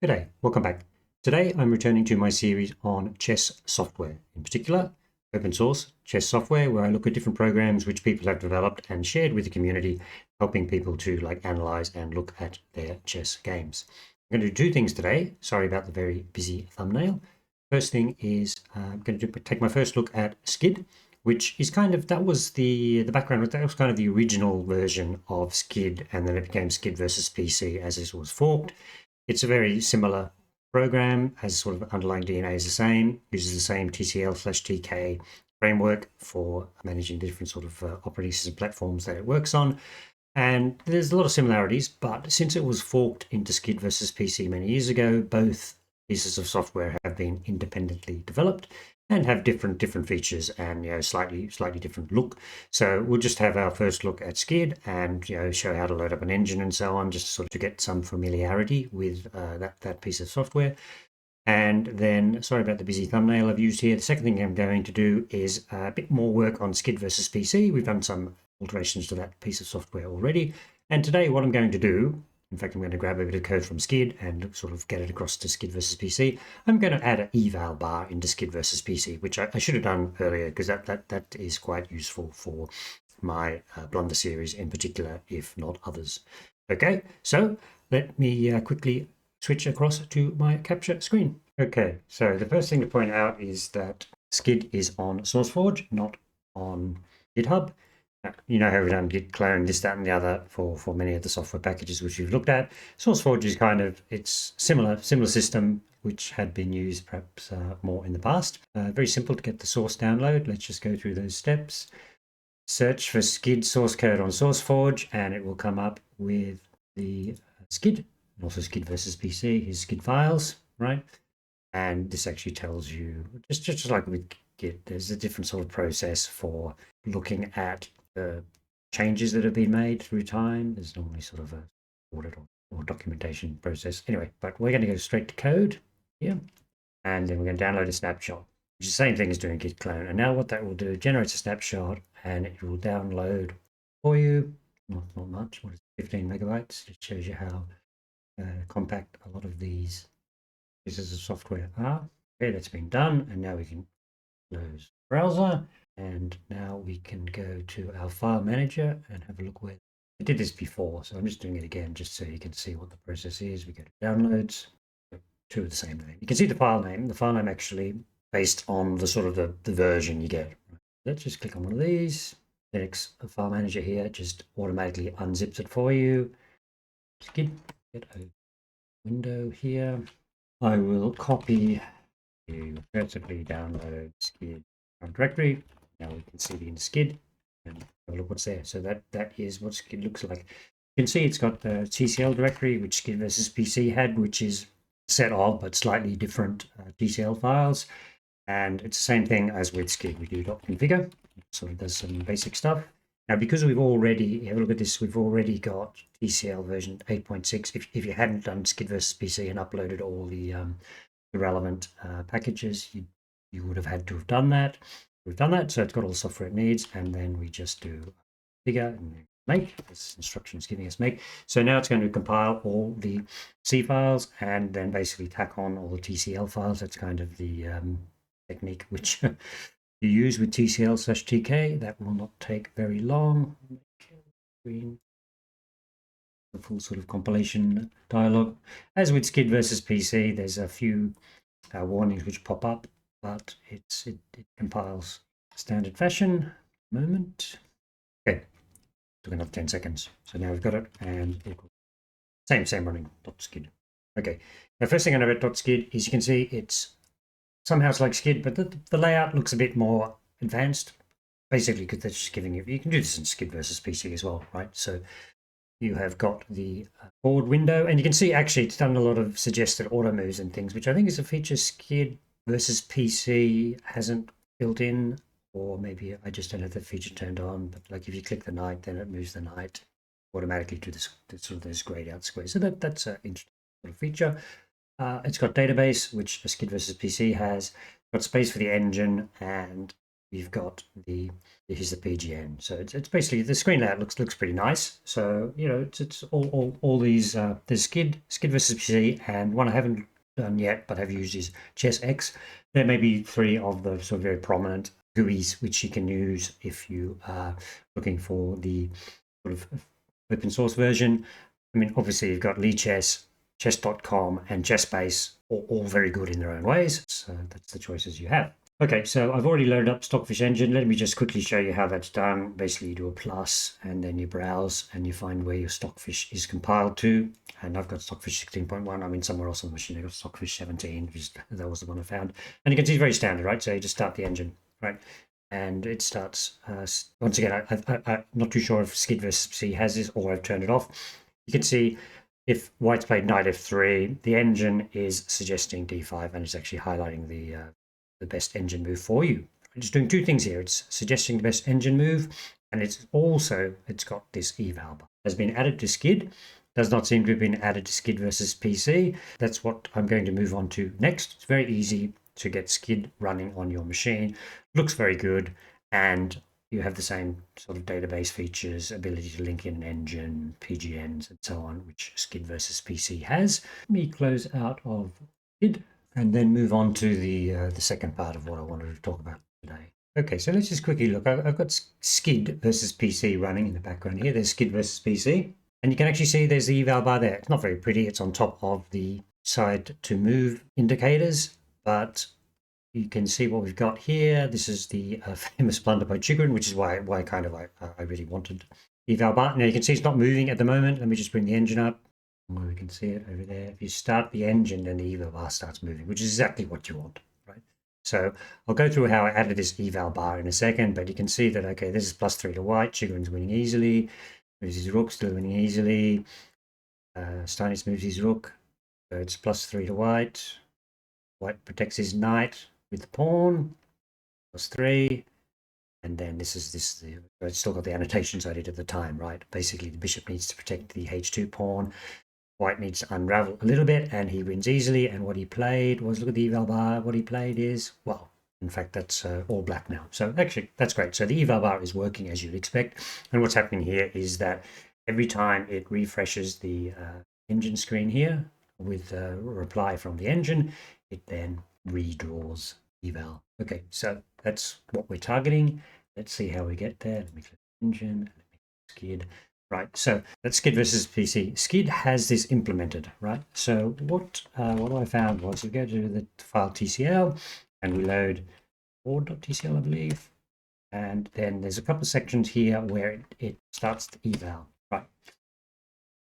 G'day, welcome back. Today I'm returning to my series on chess software, in particular open source chess software, where I look at different programs which people have developed and shared with the community, helping people to analyze and look at their chess games. I'm going to do two things today. Sorry about the very busy thumbnail. First thing is I'm going to take my first look at Scid, which is that was the background, that was kind of the original version of Scid, and then it became Scid versus PC as it was forked. It's a very similar program, as sort of underlying DNA is the same, uses the same TCL/TK framework for managing the different sort of operating system platforms that it works on. And there's a lot of similarities, but since it was forked into Scid versus PC many years ago, both pieces of software have been independently developed and have different features and slightly different look. So we'll just have our first look at Scid and show how to load up an engine and so on, just sort of to get some familiarity with that piece of software. And then, sorry about the busy thumbnail I've used here. The second thing I'm going to do is a bit more work on Scid versus PC. We've done some alterations to that piece of software already. And today what I'm going to do, in fact, I'm going to grab a bit of code from Scid and sort of get it across to Scid versus PC. I'm going to add an eval bar into Scid versus PC, which I should have done earlier, because that is quite useful for my Blunder series in particular, if not others. Okay, so let me quickly switch across to my capture screen. Okay, so the first thing to point out is that Scid is on SourceForge, not on GitHub. You know how we've done git clone, this, that, and the other for many of the software packages which we've looked at. SourceForge is it's similar system which had been used perhaps more in the past. Very simple to get the source download. Let's just go through those steps. Search for Scid source code on SourceForge and it will come up with the Scid, and also Scid versus PC, his Scid files, right? And this actually tells you, just like with Git, there's a different sort of process for looking at the changes that have been made through time. There's normally sort of a audit or documentation process. Anyway, but we're going to go straight to code here, and then we're going to download a snapshot, which is the same thing as doing git clone. And now what that will do, generates a snapshot, and it will download for you. Not much. What is it, 15 megabytes? It shows you how compact a lot of these pieces of software are. Okay, that's been done, and now we can close browser, and now we can go to our file manager and have a look where I did this before, so I'm just doing it again just so you can see what the process is. We go to downloads, two of the same name. You can see the file name actually based on the sort of the version you get. Let's just click on one of these. Linux file manager here just automatically unzips it for you. Get a window here. I will copy to relatively download Scid directory. Now we can see it in Scid and have a look what's there. So that is what Scid looks like. You can see it's got the TCL directory, which Scid versus PC had, which is set of but slightly different TCL files. And it's the same thing as with Scid. We do .configure, sort of does some basic stuff. Now, because we've already, have a look at this, we've already got TCL version 8.6. If you hadn't done Scid versus PC and uploaded all the relevant packages, you would have had to have done that. We've done that, so it's got all the software it needs, and then we just do configure and make. This instruction is giving us make. So now it's going to compile all the C files and then basically tack on all the TCL files. That's kind of the technique which you use with TCL/TK. That will not take very long. The full sort of compilation dialog. As with Scid versus PC, there's a few warnings which pop up, but it compiles standard fashion. Moment. Okay, took another 10 seconds. So now we've got it, and same running .scid. Okay, the first thing I know about .scid is you can see it's like Scid, but the layout looks a bit more advanced, basically because they're just giving you can do this in Scid versus PC as well, right? So you have got the forward window, and you can see actually it's done a lot of suggested auto moves and things, which I think is a feature Scid versus PC hasn't built in, or maybe I just don't have that feature turned on. But like if you click the knight, then it moves the knight automatically to this sort of this grayed out square. So that's an interesting sort of feature. It's got database, which a Scid versus PC has. Got space for the engine, and you've got here's the PGN. So it's basically the screen layout looks pretty nice. So it's all these there's Scid versus PC, and one I haven't done yet but have used is Chess X. There may be 3 of the sort of very prominent GUIs which you can use if you are looking for the sort of open source version. I mean, obviously you've got Lichess, chess.com, and ChessBase, all very good in their own ways. So that's the choices you have. Okay, so I've already loaded up Stockfish Engine. Let me just quickly show you how that's done. Basically, you do a plus, and then you browse, and you find where your Stockfish is compiled to. And I've got Stockfish 16.1. I'm in somewhere else on the machine. I've got Stockfish 17, because that was the one I found. And you can see it's very standard, right? So you just start the engine, right? And it starts, once again, I'm not too sure if Scid versus PC has this, or I've turned it off. You can see if white's played knight f3, the engine is suggesting d5, and it's actually highlighting the best engine move for you. It's doing 2 things here. It's suggesting the best engine move, and it's got this eval bar. It has been added to Scid. Does not seem to have been added to Scid versus PC. That's what I'm going to move on to next. It's very easy to get Scid running on your machine. Looks very good, and you have the same sort of database features, ability to link in an engine, PGNs, and so on, which Scid versus PC has. Let me close out of Scid and then move on to the second part of what I wanted to talk about today. Okay, so let's just quickly look. I've got Scid versus PC running in the background here. There's Scid versus PC. And you can actually see there's the eval bar there. It's not very pretty. It's on top of the side to move indicators, but you can see what we've got here. This is the famous blunder by Chigrin, which is why I really wanted the eval bar. Now you can see it's not moving at the moment. Let me just bring the engine up. Well, we can see it over there. If you start the engine, then the eval bar starts moving, which is exactly what you want, right? So I'll go through how I added this eval bar in a second, but you can see that, okay, this is +3 to white. Chigrin's winning easily. Moves his rook, still winning easily. Steinitz moves his rook, so it's +3 to white. White protects his knight with the pawn, +3. And then it's still got the annotations I did at the time, right? Basically, the bishop needs to protect the h2 pawn. White needs to unravel a little bit, and he wins easily. And what he played was, look at the eval bar. What he played is, well, in fact, that's all black now. So actually, that's great. So the eval bar is working as you'd expect. And what's happening here is that every time it refreshes the engine screen here with a reply from the engine, it then redraws eval. Okay, so that's what we're targeting. Let's see how we get there. Let me click engine. Let me click Scid. Right, so that's Scid versus PC. Scid has this implemented, right? So what I found was we go to the file TCL and we load board.tcl, I believe. And then there's a couple of sections here where it starts the eval, right?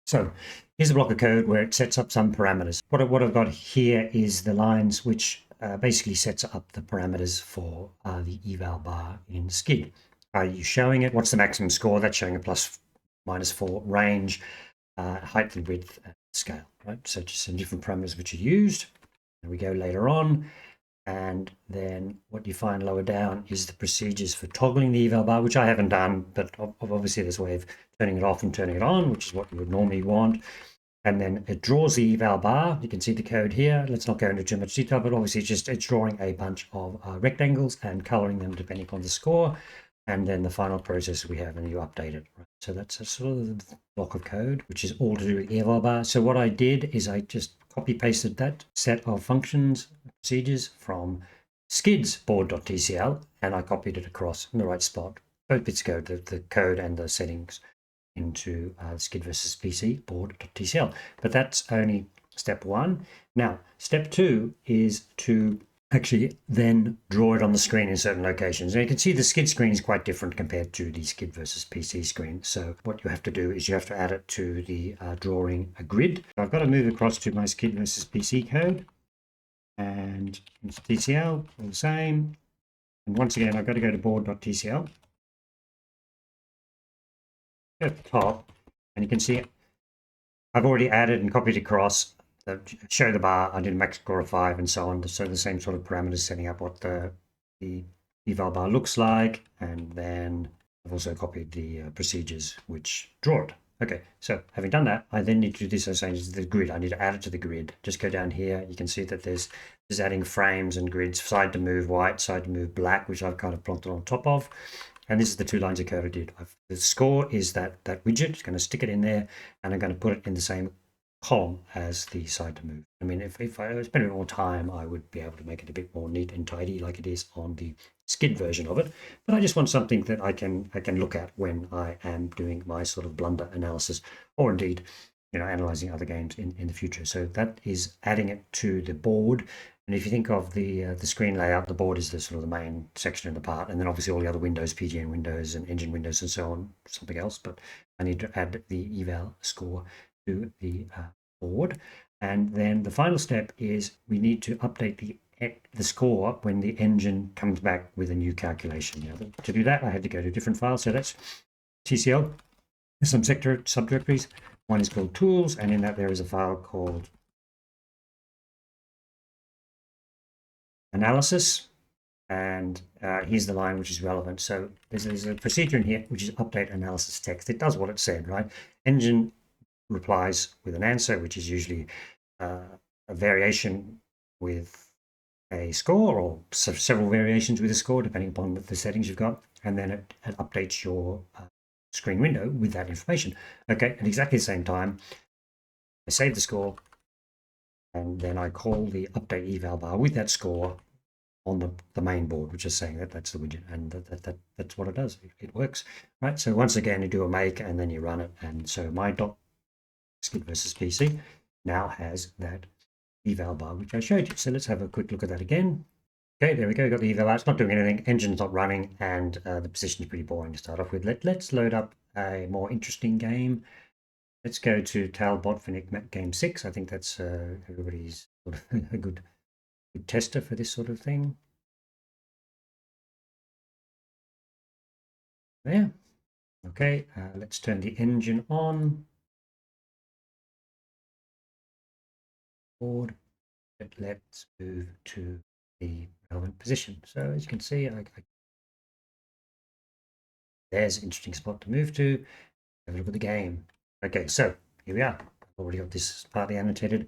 So here's a block of code where it sets up some parameters. What I've got here is the lines which basically sets up the parameters for the eval bar in Scid. Are you showing it? What's the maximum score? That's showing a ±4 range, height and width, scale, right? So just some different parameters which are used. And we go later on. And then what you find lower down is the procedures for toggling the eval bar, which I haven't done, but obviously there's a way of turning it off and turning it on, which is what you would normally want. And then it draws the eval bar. You can see the code here. Let's not go into too much detail, but obviously it's drawing a bunch of rectangles and coloring them depending on the score. And then the final process we have, and you update it. Right? So that's a sort of block of code, which is all to do with eval bar. So what I did is I just copy pasted that set of functions, procedures from Scid's board.tcl, and I copied it across in the right spot. Both bits of code, the code and the settings, into Scid versus PC board.tcl. But that's only step 1. Now, step 2 is to actually then draw it on the screen in certain locations. And you can see the Scid screen is quite different compared to the Scid versus PC screen. So what you have to do is you have to add it to the drawing a grid. So I've got to move across to my Scid versus PC code, and it's TCL, all the same. And once again, I've got to go to board.tcl. At the top, and you can see I've already added and copied across show the bar. I did a max score of 5 and so on. So the same sort of parameters, setting up what the eval bar looks like, and then I've also copied the procedures which draw it. Okay, so having done that, I then need to do this as saying the grid. I need to add it to the grid. Just go down here. You can see that there's adding frames and grids, side to move white, side to move black, which I've kind of plotted on top of. And this is the 2 lines of code I did. The score is that widget. It's going to stick it in there, and I'm going to put it in the same column as the side to move. I mean, if I spent a bit more time, I would be able to make it a bit more neat and tidy like it is on the Scid version of it. But I just want something that I can look at when I am doing my sort of blunder analysis, or indeed, analyzing other games in the future. So that is adding it to the board. And if you think of the screen layout, the board is the sort of the main section of the part, and then obviously all the other windows, PGN windows and engine windows and so on, something else. But I need to add the eval score to the board. And then the final step is we need to update the score when the engine comes back with a new calculation. Now, to do that, I had to go to a different file. So that's TCL. There's some subdirectories. One is called tools, and in that there is a file called analysis. And here's the line which is relevant. So there's a procedure in here which is update analysis text. It does what it said, right? Engine replies with an answer, which is usually a variation with a score, or several variations with a score, depending upon the settings you've got. And then it updates your screen window with that information. Okay, at exactly the same time, I save the score, and then I call the update eval bar with that score on the main board, which is saying that that's the widget, and that's what it does. It works, right? So once again, you do a make, and then you run it, and so my Scid versus PC now has that eval bar which I showed you. So let's have a quick look at that again. Okay, there we go. Got the eval out. It's not doing anything. Engine's not running, and the position is pretty boring to start off with. Let's load up a more interesting game. Let's go to Tal Botvinnik Game 6. I think that's everybody's sort of a good tester for this sort of thing. There. Okay, let's turn the engine on. Board. Let's move to the relevant position. So as you can see, there's an interesting spot to move to. Have a look at the game. Okay, so here we are. I've already got this partly annotated.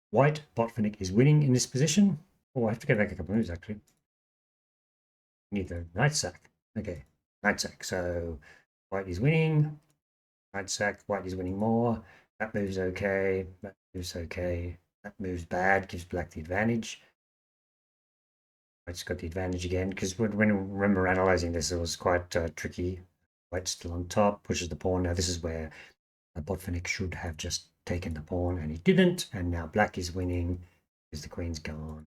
White Botvinnik is winning in this position. Oh, I have to go back a couple of moves actually. Need the knight sack. Okay, knight sack. So white is winning. Knight sack. White is winning more. That move's okay. That move's okay. That move's bad. Gives black the advantage. White's got the advantage again, because when I remember analyzing this, it was quite tricky. White's still on top, pushes the pawn. Now this is where Botvinnik should have just taken the pawn, and he didn't. And now black is winning because the queen's gone.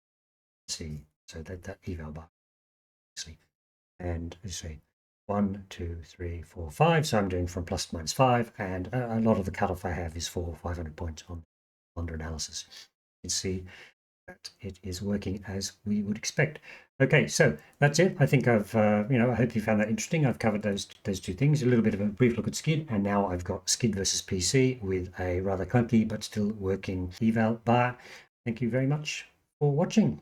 Let's see, so that eval bar, actually. And let's see, 1, 2, 3, 4, 5. So I'm doing from plus to minus 5, and a lot of the cutoff I have is for 500 points on under analysis. You can see that it is working as we would expect. Okay, so that's it. I think I've, I hope you found that interesting. I've covered those 2 things, a little bit of a brief look at Scid, and now I've got Scid versus PC with a rather clunky but still working eval bar. Thank you very much for watching.